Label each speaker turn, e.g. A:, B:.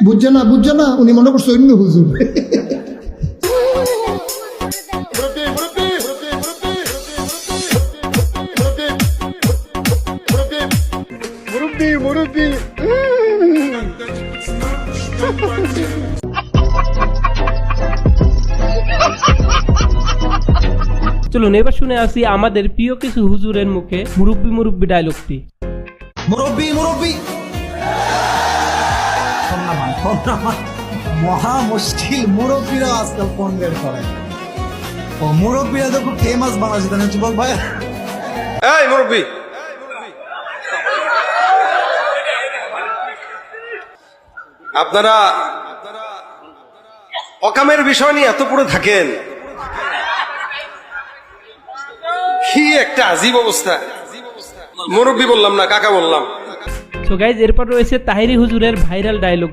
A: বুঝছে না উনি মনে করছে অন্য হুজুর।
B: চলুন এবার শুনে আসি আমাদের প্রিয় কিছু হুজুরের মুখে মুরব্বি মুরব্বি ডায়লগটি।
C: মুরব্বি মহা মুশকিল, মুরব্বীরা আজকাল ফোন বের করে। ও মুরব্বীরা তো খুব ফেমাস বাংলাদেশে, তাই না যুবক ভাই?
D: এই মুরব্বি, আপনারা অকামের বিষয় নিয়ে এত পড়ে থাকেন, কি একটা আজীব অবস্থা। মুরব্বি বললাম না, কাকা বললাম।
B: সো গাইজ, এরপর রয়েছে তাহিরি হুজুরের ভাইরাল ডায়লগ।